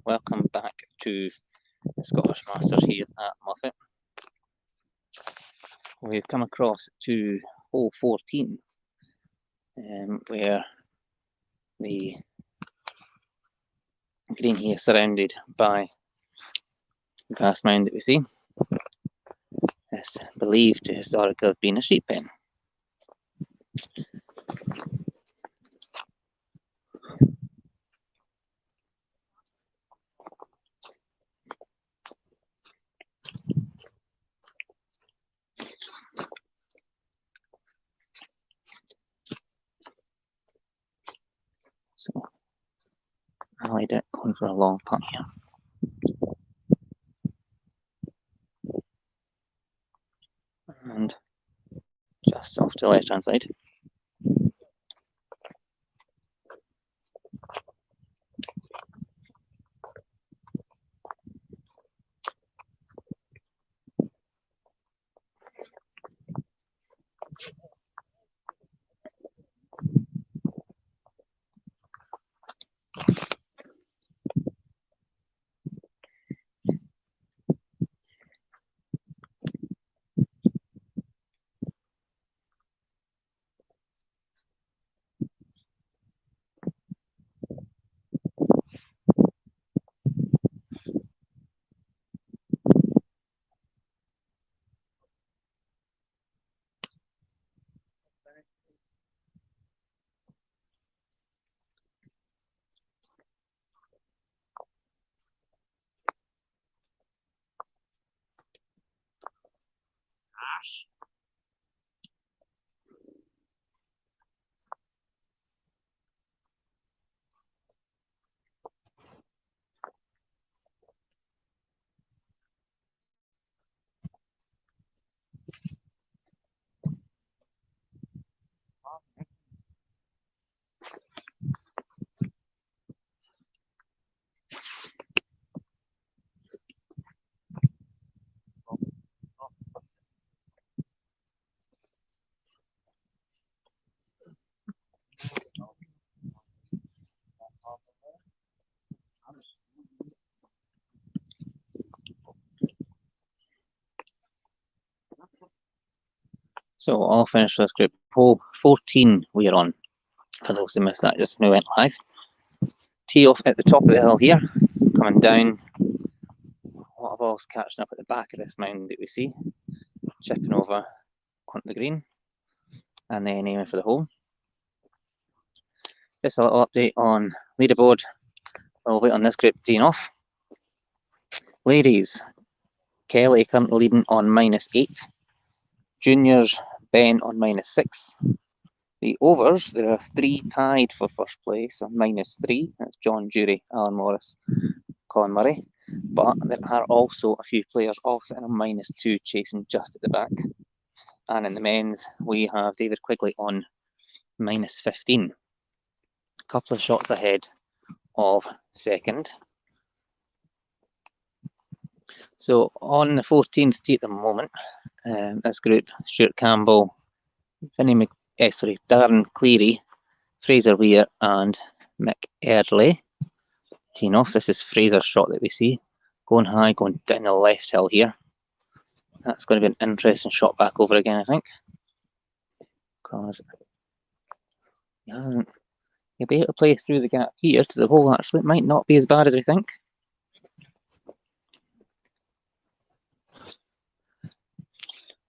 welcome back to the Scottish Masters here at Moffat. We've come across to hole 14, where the green here is surrounded by the grass mound that we see. It's believed to historically have been a sheep pen. So I laid it going for a long putt here. And just off to the left hand side. So I'll finish this group. Hole 14 we're on. For those who missed that, just now went live. Tee off at the top of the hill here, coming down. A lot of balls catching up at the back of this mound that we see, chipping over onto the green, and then aiming for the hole. Just a little update on leaderboard. We'll wait on this group teeing off. Ladies, Kelly currently leading on -8. Juniors, Ben on -6. The overs, there are 3 tied for first place on -3. That's John Jury, Alan Morris, Colin Murray. But there are also a few players all sitting on -2, chasing just at the back. And in the men's, we have David Quigley on -15. A couple of shots ahead of second. So on the 14th tee at the moment, this group, Stuart Campbell, Darren Cleary, Fraser Weir and Mick Eardley teeing off. This is Fraser's shot that we see, going high, going down the left hill here. That's going to be an interesting shot back over again, I think, because you'll be able to play through the gap here to the hole. Actually, it might not be as bad as we think.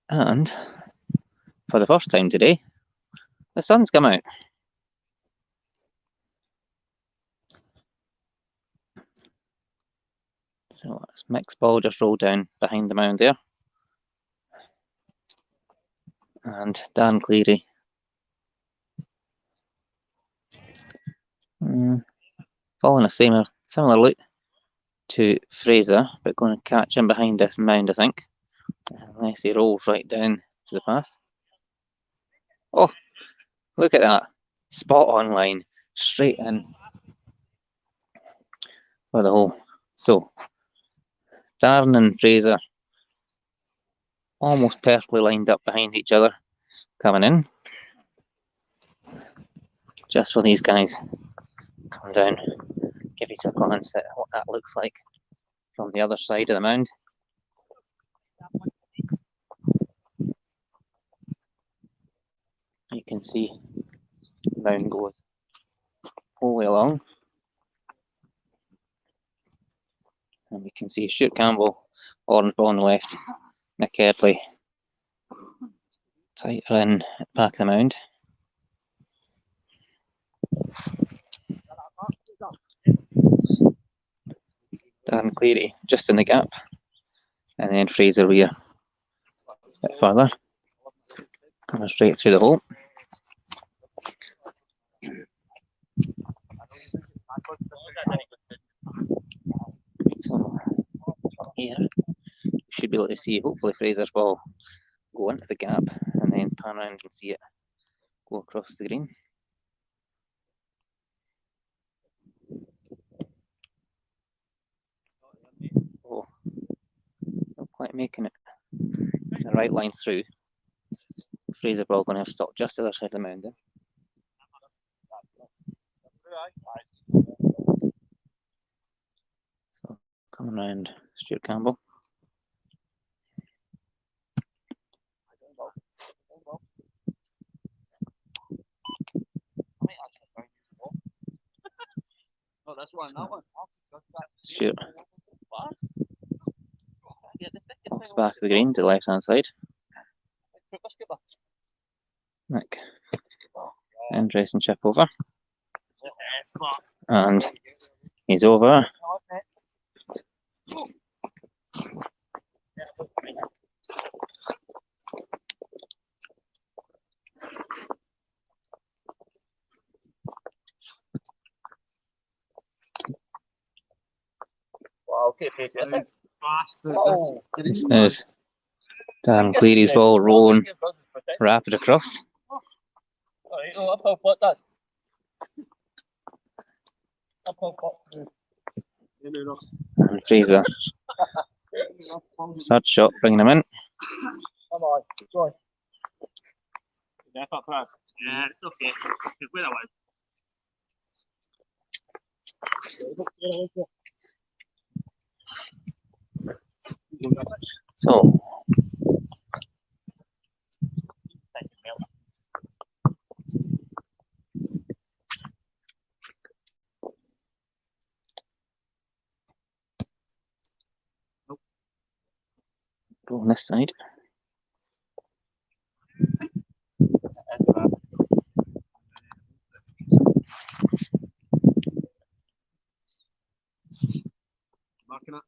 And for the first time today, the sun's come out. So that's Mick's ball just rolled down behind the mound there. And Dan Cleary following a similar loop to Fraser, but going to catch him behind this mound, I think, unless he rolls right down to the path. Oh, look at that. Spot on line, straight in for the hole. So, Darren and Fraser almost perfectly lined up behind each other, coming in. Just for these guys come down give you a glance at what that looks like from the other side of the mound. You can see the mound goes all the way along. And we can see Stuart Campbell, orange ball on the left, Nick Eardley tighter in at the back of the mound. Dan Cleary just in the gap, and then Fraser Weir a bit further, coming straight through the hole. So here you should be able to see hopefully Fraser's ball go into the gap and then pan around and see it go across the green. Oh, not quite making it the right line through. Fraser ball going to have stopped just the other side of the mound there. So coming round Stuart Campbell. Stuart. Off the back of the green to the left hand side. Nick. Interesting chip over. And he's over. This is Dan Cleary's ball rolling rapid across. And Fraser, third shot, bringing him in. Yeah, it's okay. Where I was. So go on this side. Marking it.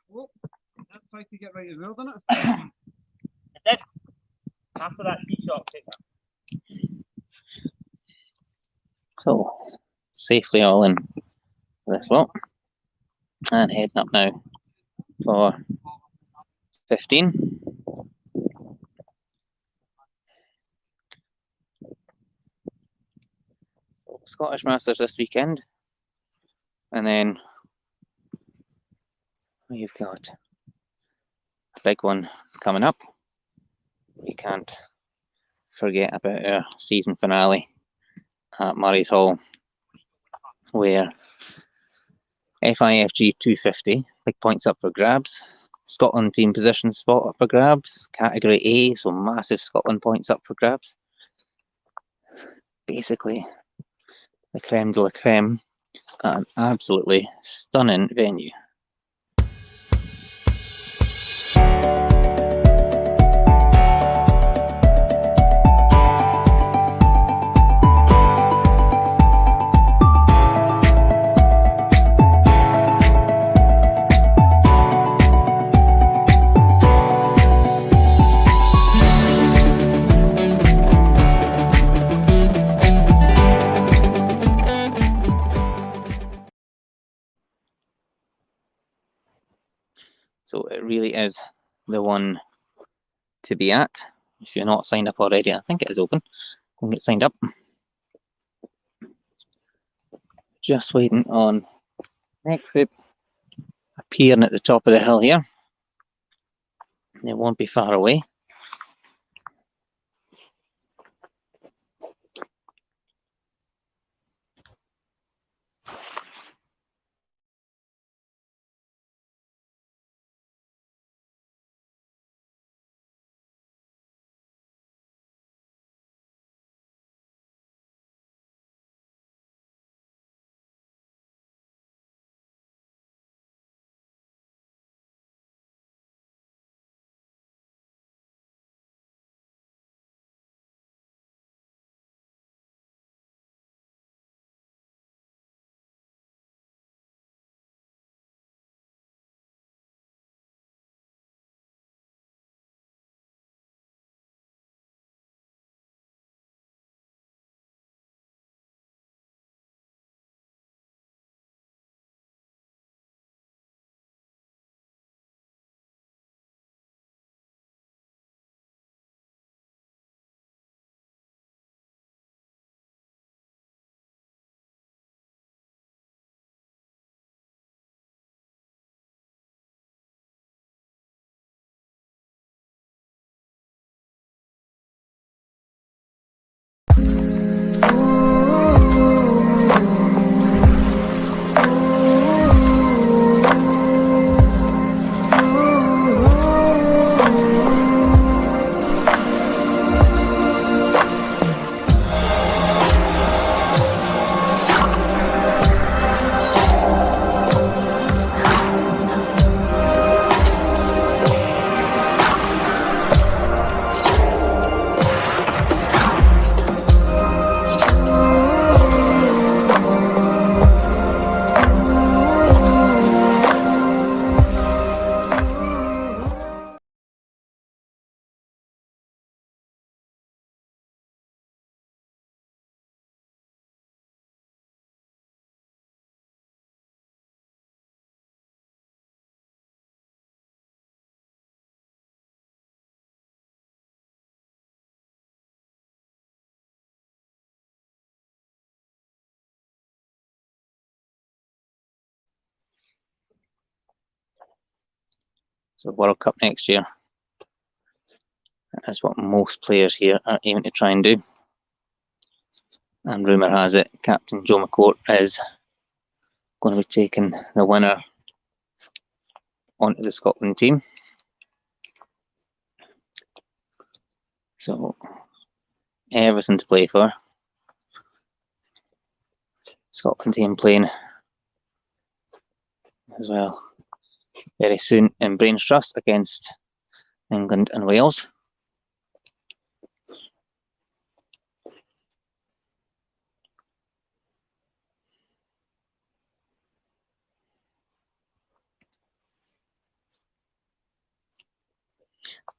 Well, that tried to get right as well, didn't it? It did. After that, shot, take that. So, safely all in this lot. And heading up now for 15. So, Scottish Masters this weekend. And then we've got a big one coming up. We can't forget about our season finale at Murray's Hall, where FIFG 250, big points up for grabs. Scotland team position spot up for grabs. Category A, so massive Scotland points up for grabs. Basically, the creme de la creme at an absolutely stunning venue. So it really is the one to be at. If you're not signed up already, I think it is open. Go and get signed up. Just waiting on next group appearing at the top of the hill here. It won't be far away. So World Cup next year. That's what most players here are aiming to try and do. And rumour has it, Captain Joe McCourt is going to be taking the winner onto the Scotland team. So everything to play for. Scotland team playing as well very soon in Brains Trust against England and Wales.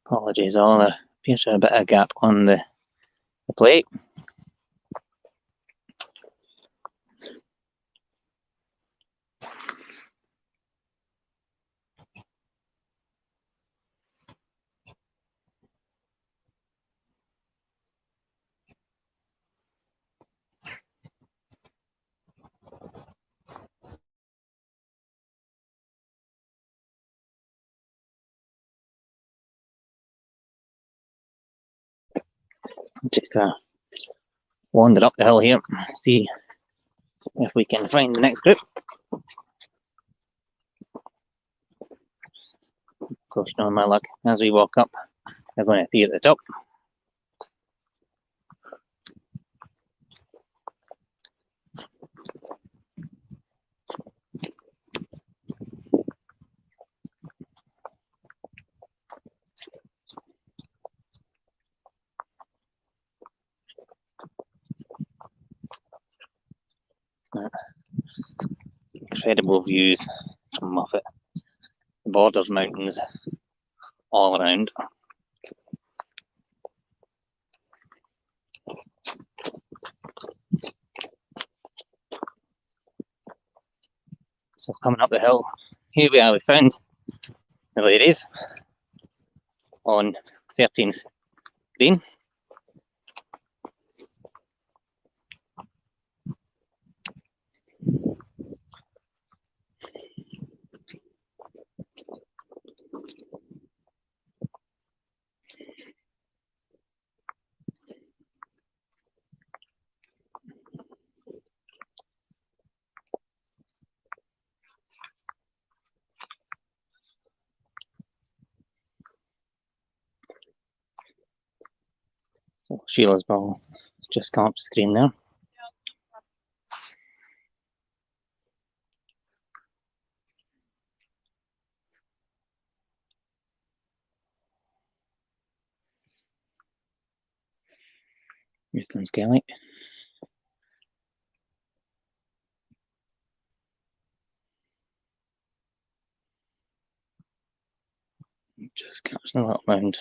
Apologies all, there appears to be a bit of a gap on the The play. Take a wander up the hill here, see if we can find the next group. Of course, knowing my luck, as we walk up, they're going to appear at the top. Incredible views from Moffat. The Borders Mountains all around. So coming up the hill, here we are, we found the ladies on 13th green. So Sheila's ball just come up the screen there. Here comes Kelly. Just catching a little mound.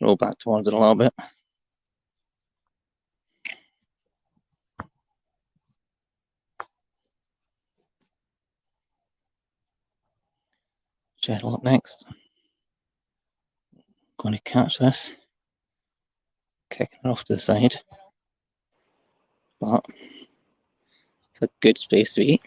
Roll back towards it a little bit. Cheryl up next. Going to catch this. Kicking it off to the side. But it's a good space to be.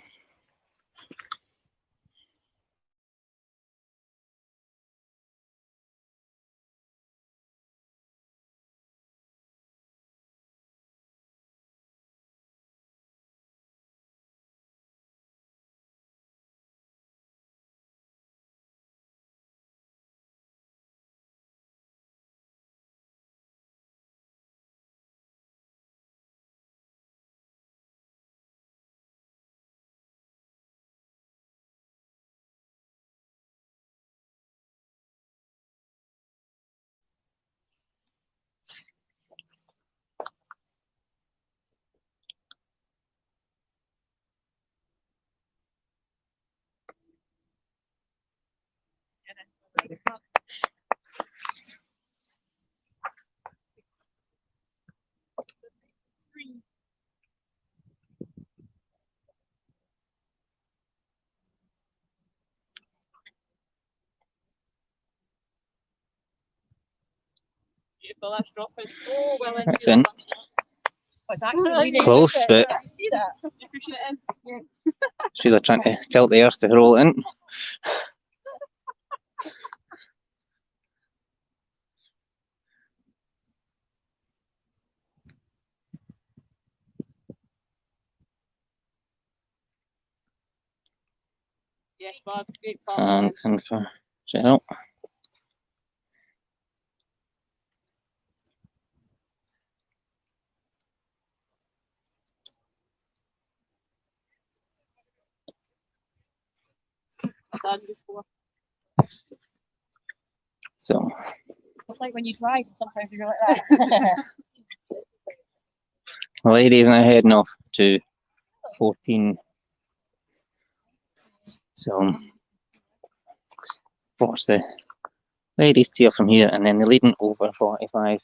That's dropping. Oh, well in. That's in. It's actually Close, but you see that? You're pushing it in. Yes. Sheila trying to tilt the earth to roll it in. Yes, Bob. Great ball. And in for Cheryl. Done before. So It's like when you drive, sometimes you're like that. the ladies now heading off to 14. So watch the ladies tee off from here, and then the leading over 45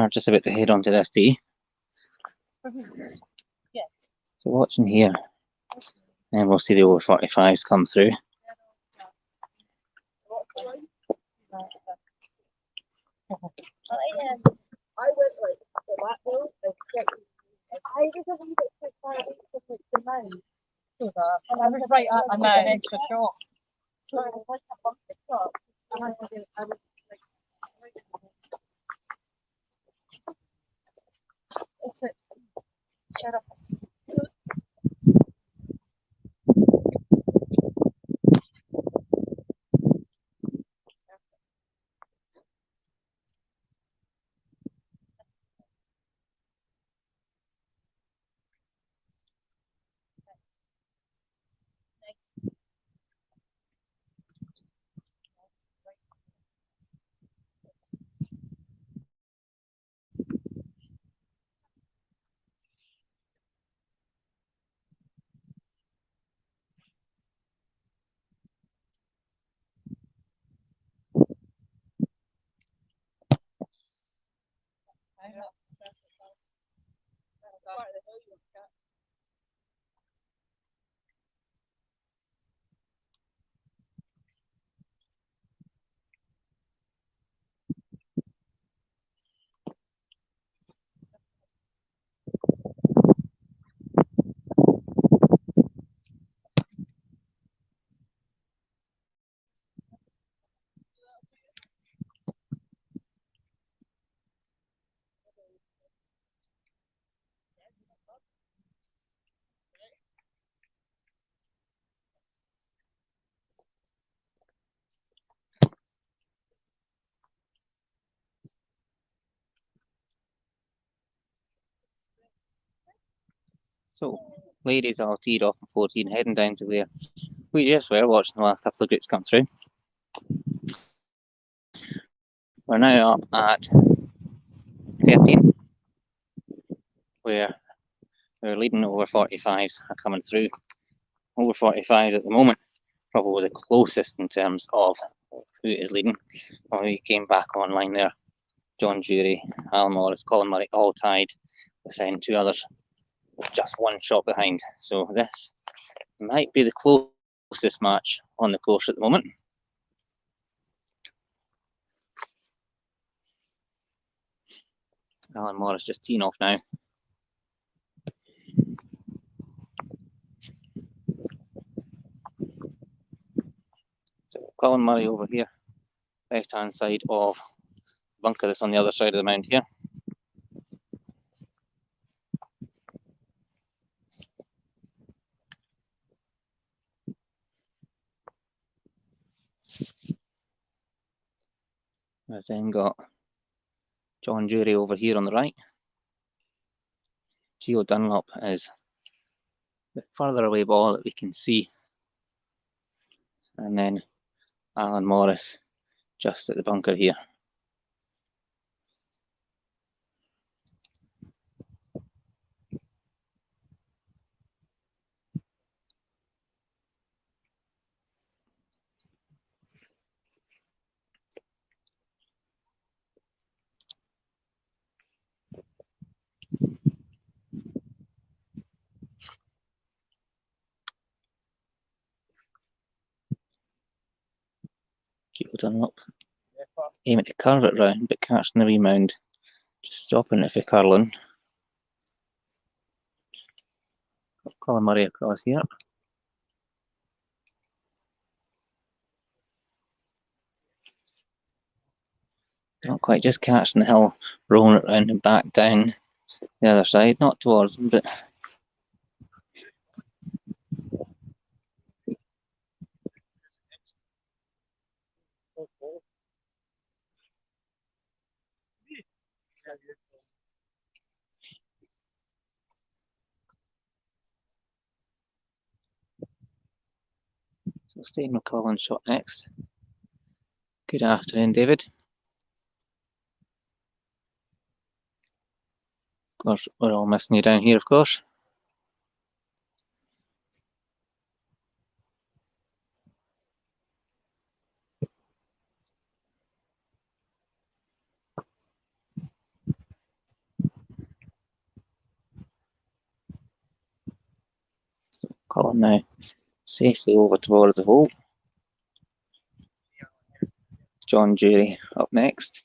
are just about to head onto this tee. Yes. So watching here, and we'll see the over 45s come through. I went like the back row and I was a wee bit too far away from like the mound. And I was right at the edge for sure. So it was like a bumpy shot. And I was like, Is it? Shut up. So, ladies all teed off in 14, heading down to where we just were watching the last couple of groups come through. We're now up at 13, where we're leading over 45s are coming through. Over 45s at the moment, probably the closest in terms of who is leading. When we came back online there, John Jury, Alan Morris, Colin Murray, all tied, with then two others with just one shot behind. So this might be the closest match on the course at the moment. Alan Morris just teeing off now. So Colin Murray over here, left hand side of the bunker that's on the other side of the mound here. We've then got John Jury over here on the right. Geo Dunlop is the further away ball that we can see. And then Alan Morris just at the bunker here. Geo Dunlop aiming to curve it round, but catching the rebound, just stopping it for curling. Colin Murray across here. Not quite, just catching the hill, rolling it round and back down the other side, not towards him, but so staying with Colin's shot next. Good afternoon, David. Of course, we're all missing you down here, of course. Colin now safely over towards the hole. John Jury up next.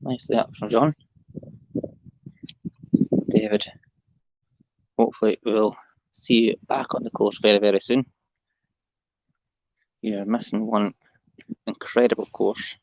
Nicely up from John. David, hopefully we'll see you back on the course very, very soon. You're missing one incredible course.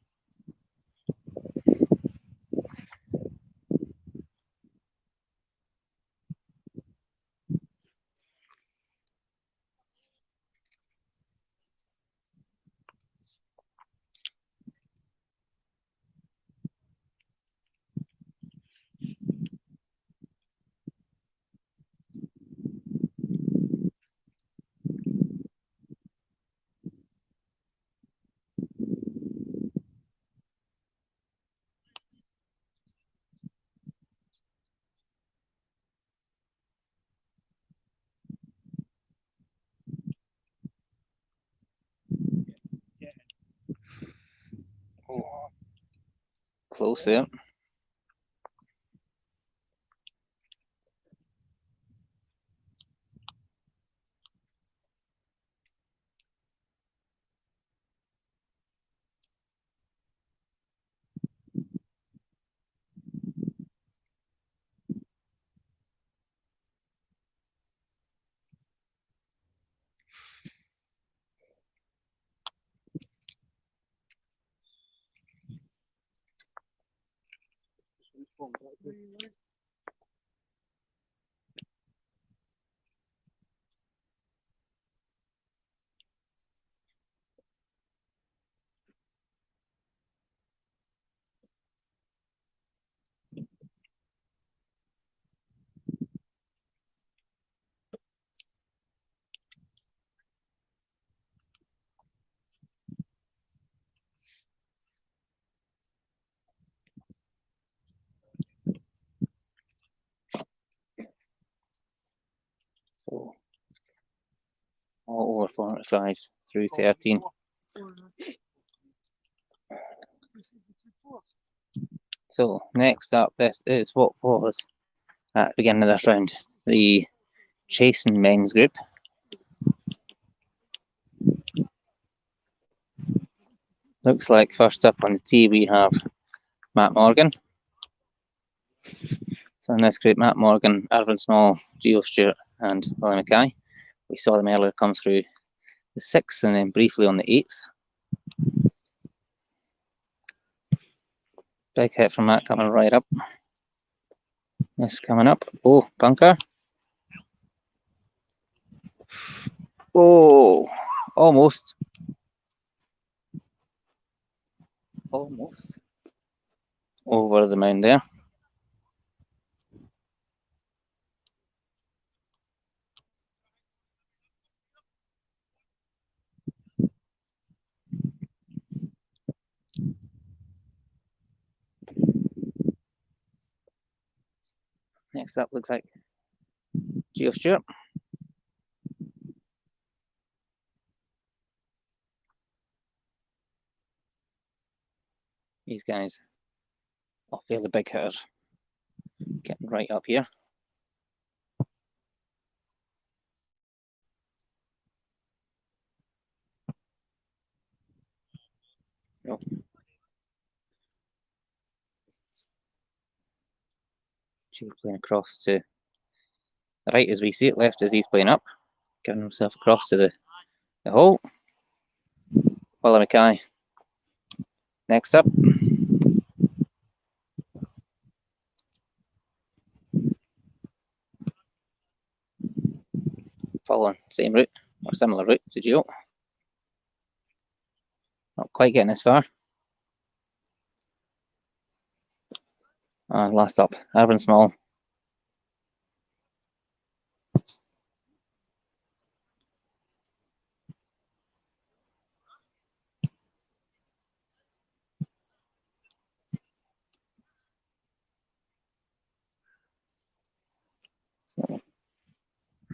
Oh, close there. So all over 45s through 13. So next up, this is what was at the beginning of this round the chasing men's group. Looks like first up on the tee we have Matt Morgan. So in this group, Matt Morgan, Irvin Small, Gio Stewart, and Willie Mackay. We saw them earlier come through the 6th and then briefly on the 8th. Big hit from Matt coming right up. This coming up. Oh, bunker. Oh, almost. Almost. Over the mound there. Next up looks like Gio Stewart. These guys off the other big hitters getting right up here. Oh. Gio playing across to the right as we see it, left as he's playing up, getting himself across to the hole. Willie Mackay next up. Following same route or similar route to Gio. Not quite getting as far. And last up, Irvin Small.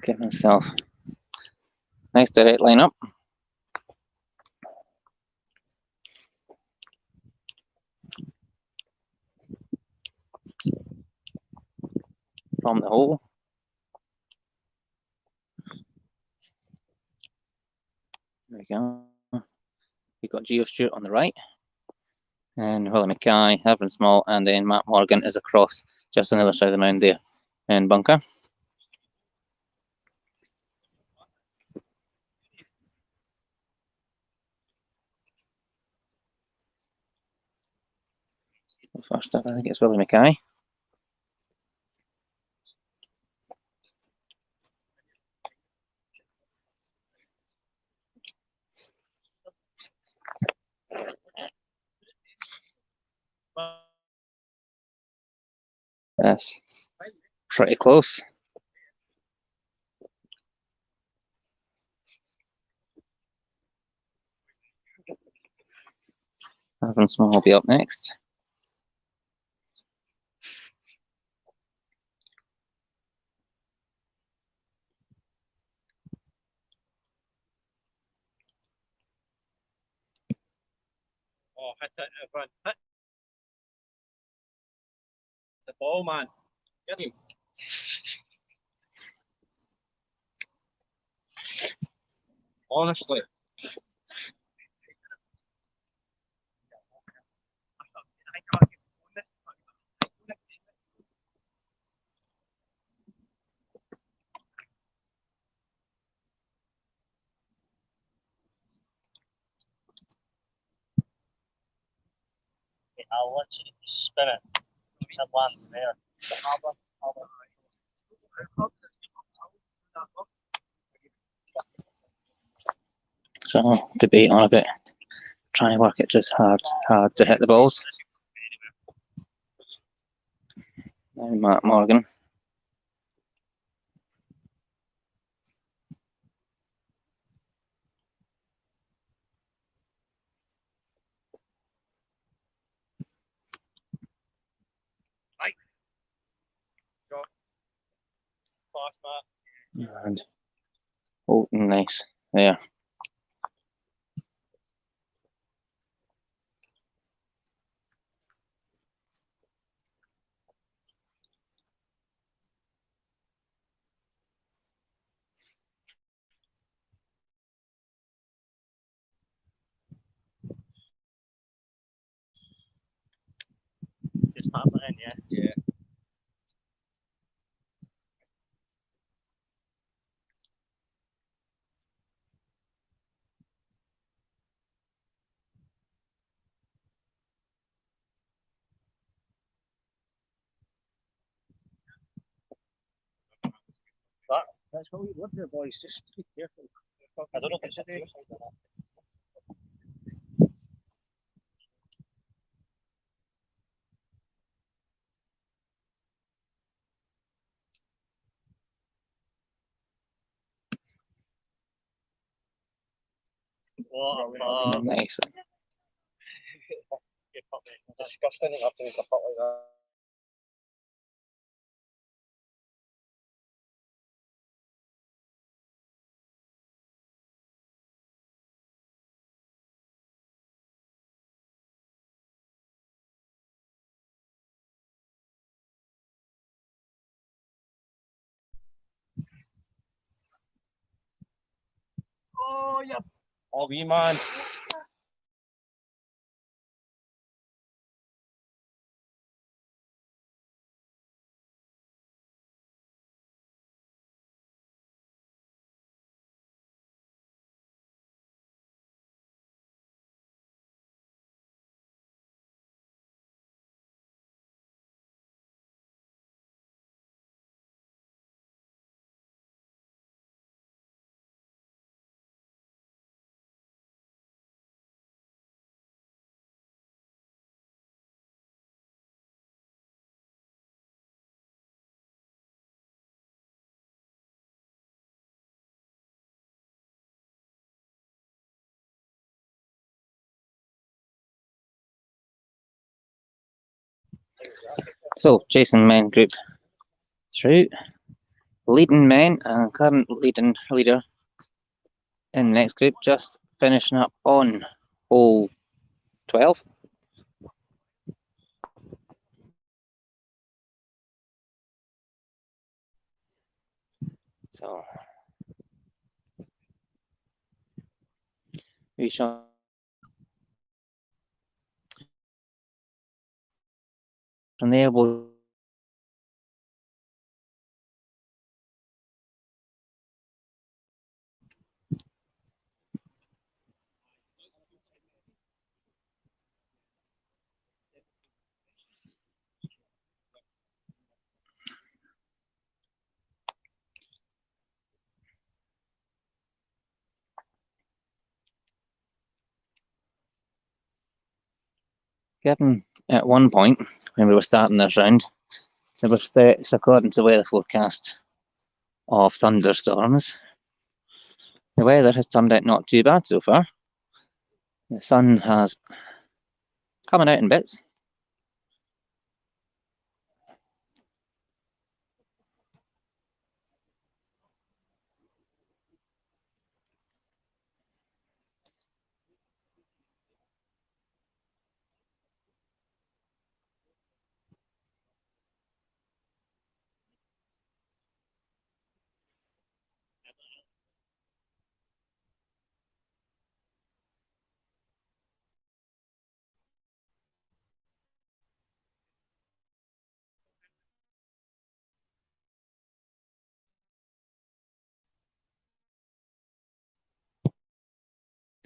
Give myself nice direct line up. From the hole. There we go. We've got Geo Stewart on the right, and Willie Mackay, Evan Small, and then Matt Morgan is across just on the other side of the mound there in bunker. First up, I think it's Willie Mackay. Yes, pretty close. Evan Small will be up next. Oh, hit it, everyone. Hit the ball, man. Get him. Honestly. I'll let you spin it. That last there. So debate on a bit. Trying to work it just hard to hit the balls. Now Matt Morgan. And oh, nice there. Just tap it in, yeah? Yeah. That's how you live there, boys. Just be careful. I don't know if it's a day. Nice. Disgusting to have to make a putt like that. Oh, yeah. Oh, wee man. So Jason men group through. leading men and current leading leader in the next group, just finishing up on hole 12. So we shall from there we'll given at one point when we were starting this round, there were threats, according to the weather forecast, of thunderstorms. The weather has turned out not too bad so far. The sun has coming out in bits.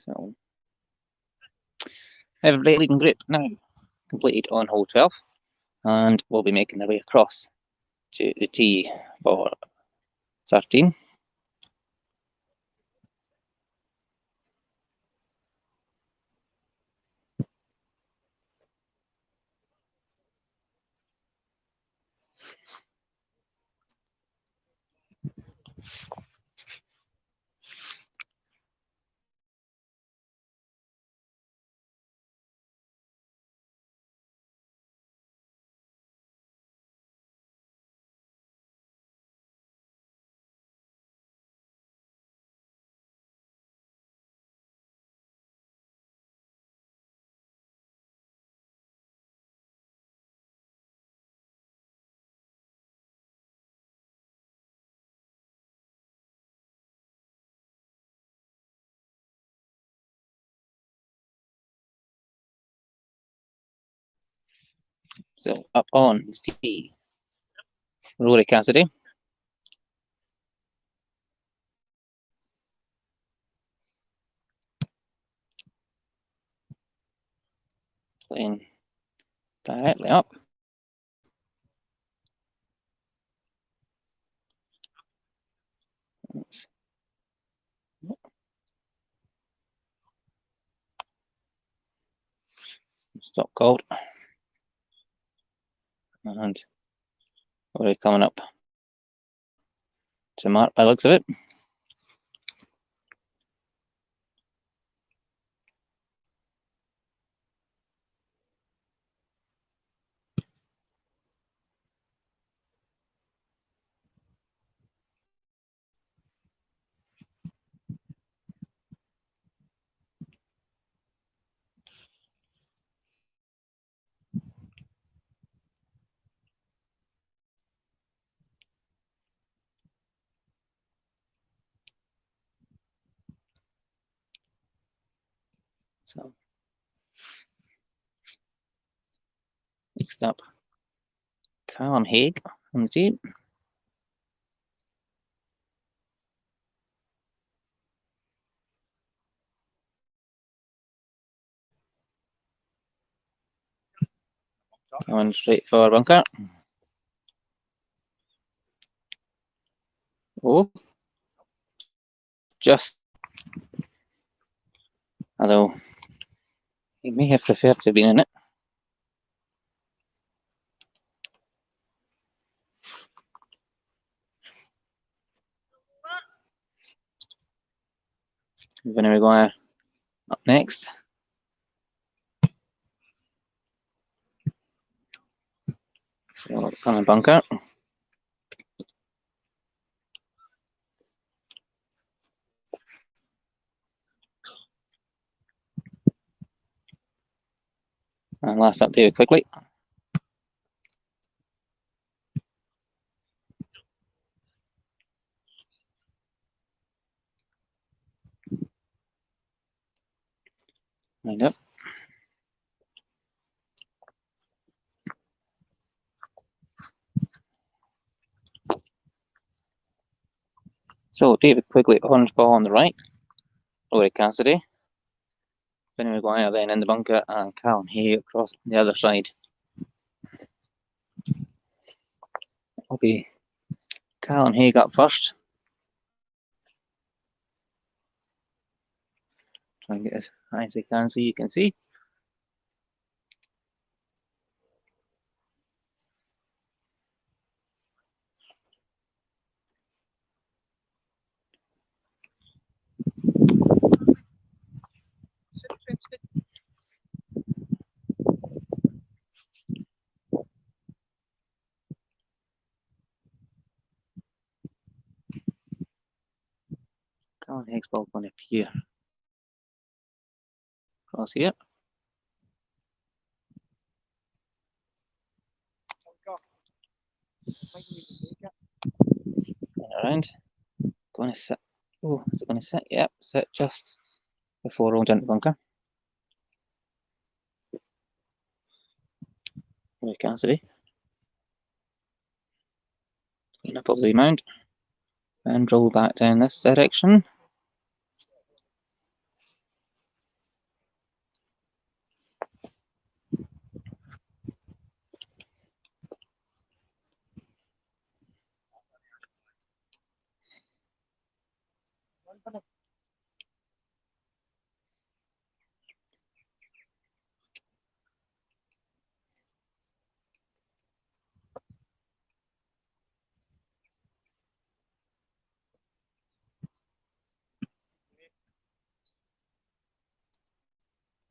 So everybody leading group now completed on hole 12, and we'll be making their way across to the tee for 13. So up on the tee, Rory Cassidy. Playing directly up. Stop called. And Rory coming up to mark by the looks of it. So next up, Callum Haig on the tee. Coming straight for bunker. Oh, just, although he may have preferred to be in it. Vinny Maguire up next. So coming bunker. And last up, David Quigley. Wind up. So David Quigley, orange ball on the right. Rory Cassidy. Benny Maguire then in the bunker, and Callum Hay across the other side. It'll be Callum Hay up first. Try and get as high as I can so you can see. Callum Hay's ball going to appear across here. And around. Going to sit. Oh, is it going to sit? Yep, sit just before rolling into the bunker. Rory Cassidy. Clean up of the mound. And roll back down this direction.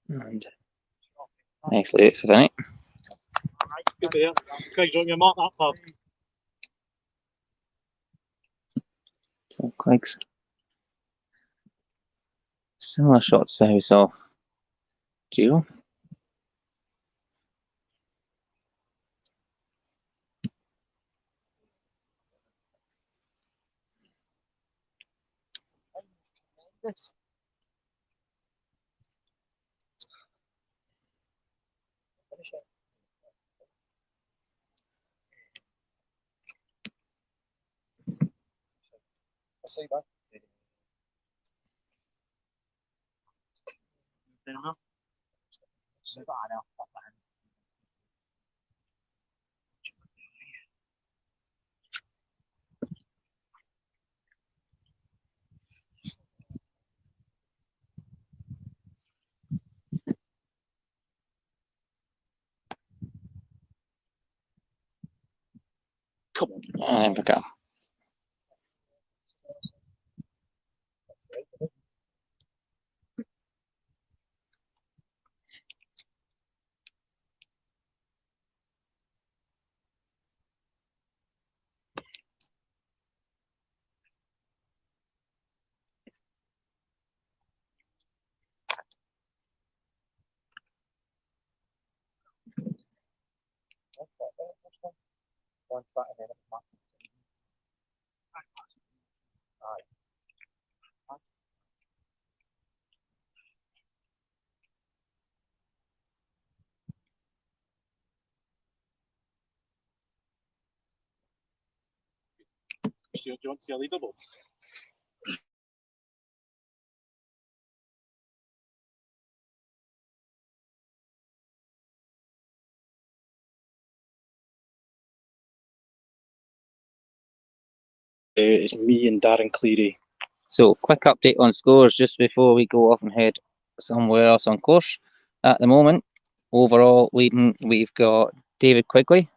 And nicely out for the night. Good there. Craig's on your mark that pub. So Craig's similar shots to how we saw Gio. This. I'll see that. Come on. And pick up. One spot and then a mark. Do you want to see a leaderboard? It's me and Darren Cleary. So quick update on scores just before we go off and head somewhere else on course. At the moment, overall leading, we've got David Quigley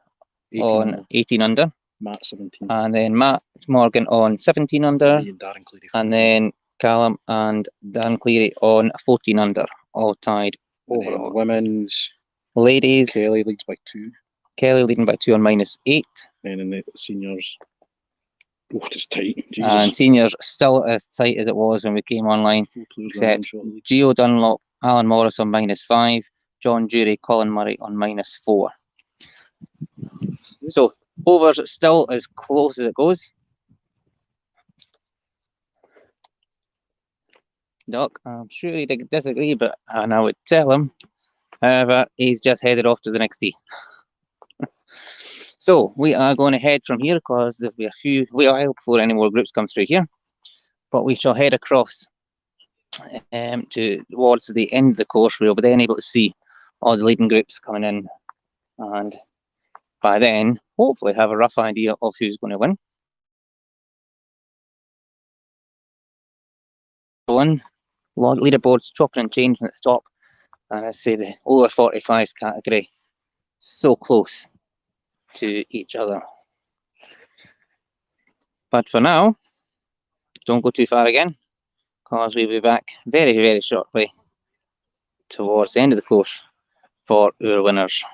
18 on under. 18 under, Matt 17. and then Matt Morgan on 17 under, Me and Darren Cleary. 14. and then Callum and Dan Cleary on 14 under, all tied And then the overall. women's, Ladies, Kelly leads by 2. Kelly leading by 2 on -8, And in the seniors, oh, it's tight. and Jesus. seniors still as tight as it was when we came online. 4 players except running short lead. Gio Dunlop, Alan Morris on -5, John Jury, Colin Murray on -4. So overs still as close as it goes. Doc, I'm sure he'd disagree, but and I would tell him. However, he's just headed off to the next tee. So we are going to head from here because there'll be a few while before any more groups come through here. But we shall head across towards the end of the course. We'll be then able to see all the leading groups coming in, and by then hopefully have a rough idea of who's going to win. Leaderboards chopping and changing at the top, and I say the over 45s category so close to each other. But for now, don't go too far again, because we'll be back very, very shortly towards the end of the course for our winners.